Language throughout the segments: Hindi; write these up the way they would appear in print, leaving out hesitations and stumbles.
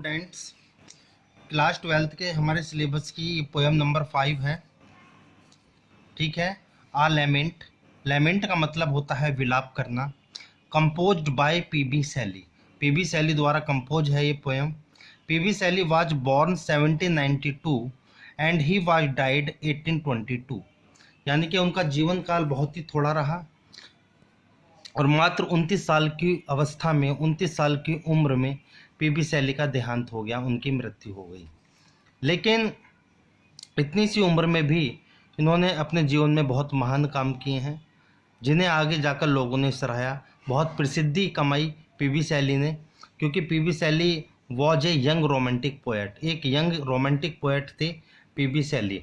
स्टूडेंट्स, क्लास 12th के हमारे सिलेबस की पोएम नंबर 5 है। ठीक है। आ लेमेंट। लेमेंट का मतलब होता है विलाप करना। Composed bye PB Shelley. PB Shelley द्वारा कंपोज है ये poem. PB Shelley was born 1792 and he was died 1822। यानी कि उनका जीवन काल बहुत ही थोड़ा रहा और मात्र 29 साल की अवस्था में 29 साल की उम्र में पीबी शैली का देहांत हो गया, उनकी मृत्यु हो गई। लेकिन इतनी सी उम्र में भी इन्होंने अपने जीवन में बहुत महान काम किए हैं, जिन्हें आगे जाकर लोगों ने सराहा। बहुत प्रसिद्धि कमाई पीबी शैली ने, क्योंकि PB Shelley was a young romantic poet. एक यंग रोमांटिक पोएट थे पीबी शैली।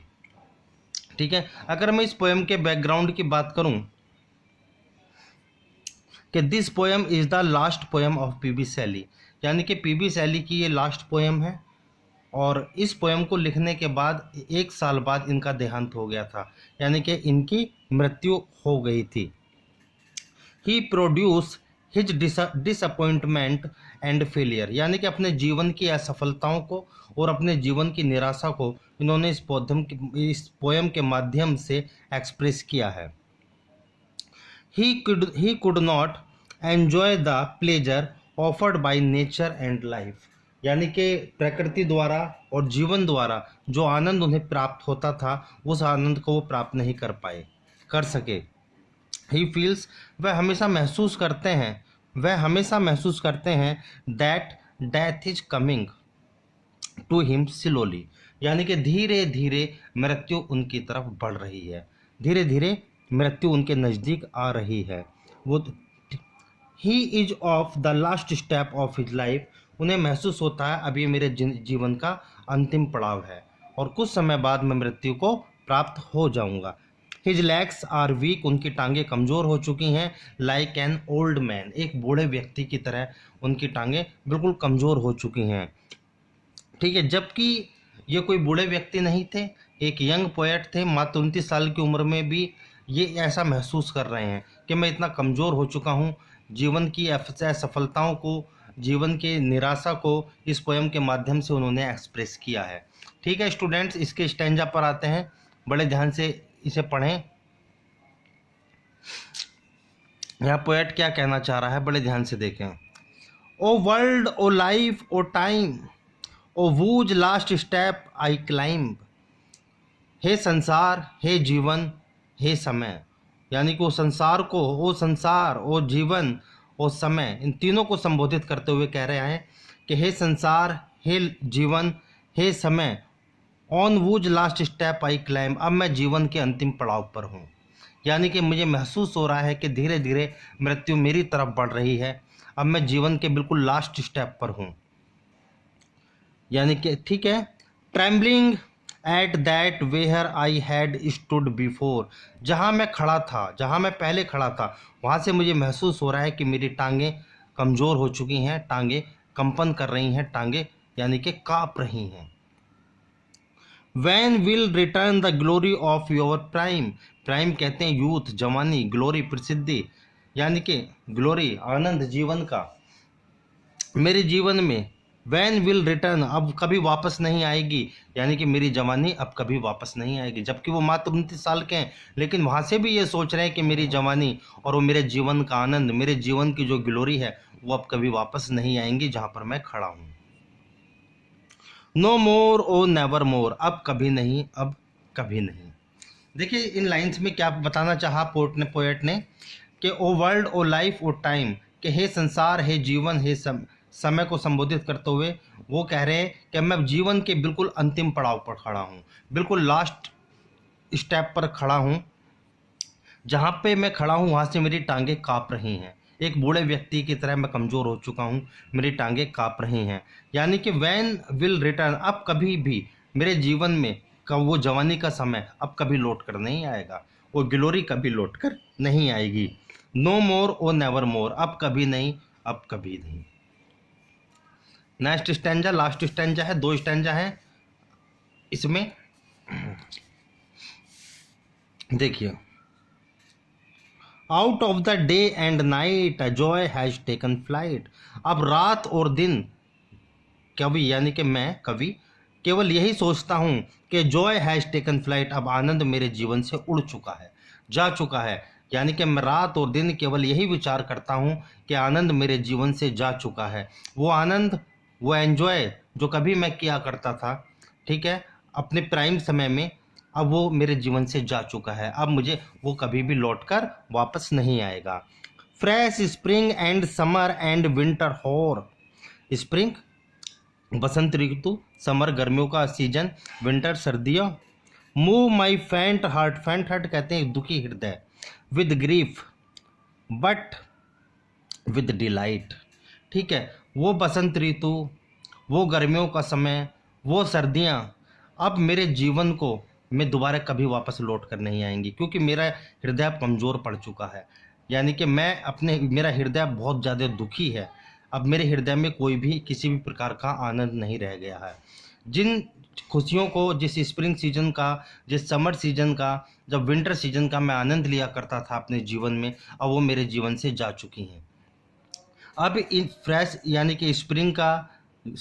ठीक है। अगर मैं इस पोएम के बैकग्राउंड की बात करूं कि this poem is the last poem of P B Shelley, यानी कि पीबी शैली की ये लास्ट पोएम है और इस पोएम को लिखने के बाद 1 साल बाद इनका देहांत हो गया था, यानी कि इनकी मृत्यु हो गई थी। He produce his disappointment and failure, यानी कि अपने जीवन की असफलताओं को और अपने जीवन की निराशा को इन्होंने इस पोएम के माध्यम से एक्सप्रेस किया है। He could not enjoy the pleasure offered by nature and life, यानी कि प्रकृति द्वारा और जीवन द्वारा जो आनंद उन्हें प्राप्त होता था, उस आनंद को वो प्राप्त नहीं कर सके। He feels, वह हमेशा महसूस करते हैं that death is coming to him slowly, यानी कि धीरे धीरे मृत्यु उनकी तरफ बढ़ रही है, धीरे धीरे मृत्यु उनके नज़दीक आ रही है। वो he is of the last step of his life, उन्हें महसूस होता है अब ये मेरे जीवन का अंतिम पड़ाव है और कुछ समय बाद मैं मृत्यु को प्राप्त हो जाऊंगा। हिज लेग्स आर वीक, उनकी टांगें कमज़ोर हो चुकी हैं। लाइक एन ओल्ड मैन, एक बूढ़े व्यक्ति की तरह उनकी टांगें बिल्कुल कमज़ोर हो चुकी हैं। ठीक है। जबकि ये कोई बूढ़े व्यक्ति नहीं थे, एक यंग पोएट थे। मात्र 29 साल की उम्र में भी ये ऐसा महसूस कर रहे हैं कि मैं इतना कमज़ोर हो चुका हूँ। जीवन की असफलताओं को, जीवन के निराशा को इस पोएम के माध्यम से उन्होंने एक्सप्रेस किया है। ठीक है स्टूडेंट्स, इसके स्टैंजा पर आते हैं, बड़े ध्यान से इसे पढ़ें। यहाँ पोएट क्या कहना चाह रहा है, बड़े ध्यान से देखें। O world, O life, O time, O whose last step I climb, हे संसार, हे जीवन, हे समय, यानी कि वो संसार, वो जीवन, वो समय, इन तीनों को संबोधित करते हुए कह रहे हैं कि हे संसार, हे जीवन, हे समय, on whose last step I climb, अब मैं जीवन के अंतिम पड़ाव पर हूँ। यानी कि मुझे महसूस हो रहा है कि धीरे धीरे मृत्यु मेरी तरफ बढ़ रही है, अब मैं जीवन के बिल्कुल लास्ट स्टेप पर हूँ। यानी कि ठीक है। Trembling at that where I had stood before, जहाँ मैं पहले खड़ा था, वहाँ से मुझे महसूस हो रहा है कि मेरी टांगें कमज़ोर हो चुकी हैं, टांगें कंपन कर रही हैं, टांगें यानी कि काँप रही हैं। When will return the glory of your prime, prime कहते हैं यूथ, जवानी, ग्लोरी प्रसिद्धि, यानी कि ग्लोरी आनंद जीवन का मेरे जीवन में। वैन विल रिटर्न, अब कभी वापस नहीं आएगी, यानी कि मेरी जवानी अब कभी वापस नहीं आएगी। जबकि वो मात्र 29 साल के हैं, लेकिन वहाँ से भी ये सोच रहे हैं कि मेरी जवानी और वो मेरे जीवन का आनंद, मेरे जीवन की जो ग्लोरी है, वो अब कभी वापस नहीं आएंगी जहाँ पर मैं खड़ा हूँ। नो मोर, ओ नेवर मोर, अब कभी नहीं, अब कभी नहीं। देखिए इन लाइन्स में क्या बताना चाहा पोएट ने कि ओ world, O life, O time, कि हे संसार, हे जीवन, हे समय को संबोधित करते हुए वो कह रहे हैं कि मैं जीवन के बिल्कुल अंतिम पड़ाव पर खड़ा हूँ, बिल्कुल लास्ट स्टेप पर खड़ा हूँ। जहाँ पे मैं खड़ा हूँ वहाँ से मेरी टांगें काँप रही हैं, एक बूढ़े व्यक्ति की तरह मैं कमज़ोर हो चुका हूँ, मेरी टांगें काँप रही हैं। यानी कि वैन विल रिटर्न, अब कभी भी मेरे जीवन में वो जवानी का समय अब कभी लौट कर नहीं आएगा, वो ग्लोरी कभी लौट कर नहीं आएगी। नो मोर, ओ नेवर मोर, अब कभी नहीं, अब कभी नहीं। नेक्स्ट स्टैंजा, लास्ट स्टैंजा है, 2 स्टैंजा है इसमें। देखिए, out of the day and night Joy has taken flight, अब रात और दिन कवि यानी कि मैं कवि केवल यही सोचता हूँ कि जॉय हैज़ टेकन फ्लाइट, अब आनंद मेरे जीवन से उड़ चुका है, जा चुका है। यानी कि मैं रात और दिन केवल यही विचार करता हूँ कि आनंद मेरे जीवन से जा चुका है। वो आनंद, वो एन्जॉय जो कभी मैं किया करता था, ठीक है, अपने प्राइम समय में, अब वो मेरे जीवन से जा चुका है। अब मुझे वो कभी भी लौट कर वापस नहीं आएगा। Fresh spring and summer and winter hoar, spring बसंत ऋतु, समर गर्मियों का सीजन, विंटर सर्दियों। Move my faint heart, faint heart कहते हैं दुखी हृदय, with grief but with delight. ठीक है, वो बसंत ऋतु, वो गर्मियों का समय, वो सर्दियाँ अब मेरे जीवन को मैं दोबारा कभी वापस लौट कर नहीं आएंगी, क्योंकि मेरा हृदय अब कमज़ोर पड़ चुका है। यानी कि मैं अपने, मेरा हृदय बहुत ज़्यादा दुखी है। अब मेरे हृदय में कोई भी किसी भी प्रकार का आनंद नहीं रह गया है। जिन खुशियों को, जिस स्प्रिंग सीजन का, जिस समर सीजन का, जब विंटर सीजन का मैं आनंद लिया करता था अपने जीवन में, अब वो मेरे जीवन से जा चुकी हैं। अब इन फ्रेश यानी कि स्प्रिंग का,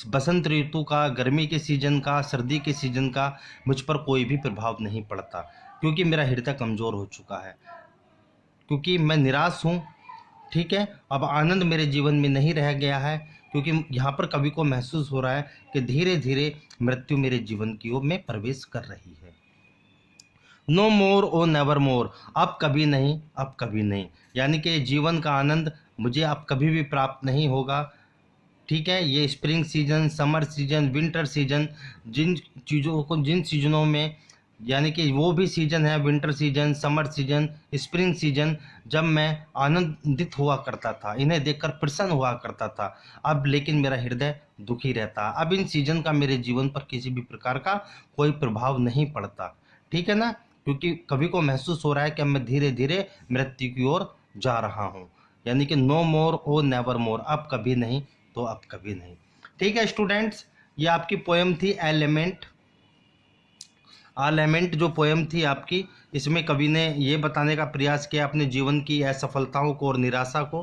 बसंत ऋतु का, गर्मी के सीजन का, सर्दी के सीजन का मुझ पर कोई भी प्रभाव नहीं पड़ता, क्योंकि मेरा हृदय कमज़ोर हो चुका है, क्योंकि मैं निराश हूँ। ठीक है, अब आनंद मेरे जीवन में नहीं रह गया है, क्योंकि यहाँ पर कवि को महसूस हो रहा है कि धीरे धीरे मृत्यु मेरे जीवन की ओर में प्रवेश कर रही है। नो मोर ओ नेवर मोर, अब कभी नहीं, अब कभी नहीं। यानी कि जीवन का आनंद मुझे अब कभी भी प्राप्त नहीं होगा। ठीक है, ये spring season, summer season, winter season, जिन चीज़ों को, जिन सीजनों में, यानी कि वो भी सीजन है, winter season, summer season, spring season, जब मैं आनंदित हुआ करता था, इन्हें देखकर प्रसन्न हुआ करता था, अब लेकिन मेरा हृदय दुखी रहता। अब इन सीजन का मेरे जीवन पर किसी भी प्रकार का कोई प्रभाव नहीं पड़ता। ठीक है ना, क्योंकि कवि को महसूस हो रहा है कि अब मैं धीरे धीरे मृत्यु की ओर जा रहा हूँ। यानी कि नो मोर ओ नेवर मोर, अब कभी नहीं तो अब कभी नहीं। ठीक है स्टूडेंट्स, ये आपकी पोएम थी एलिमेंट। एलिमेंट जो पोएम थी आपकी, इसमें कवि ने ये बताने का प्रयास किया अपने जीवन की असफलताओं को और निराशा को,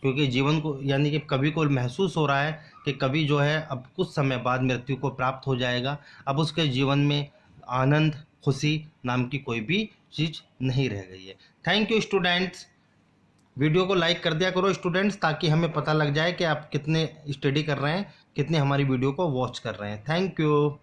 क्योंकि जीवन को, यानी कि कवि को महसूस हो रहा है कि कवि जो है अब कुछ समय बाद मृत्यु को प्राप्त हो जाएगा। अब उसके जीवन में आनंद, खुशी नाम की कोई भी चीज़ नहीं रह गई है। Thank you students. वीडियो को लाइक कर दिया करो स्टूडेंट्स, ताकि हमें पता लग जाए कि आप कितने स्टडी कर रहे हैं, कितने हमारी वीडियो को वॉच कर रहे हैं। Thank you.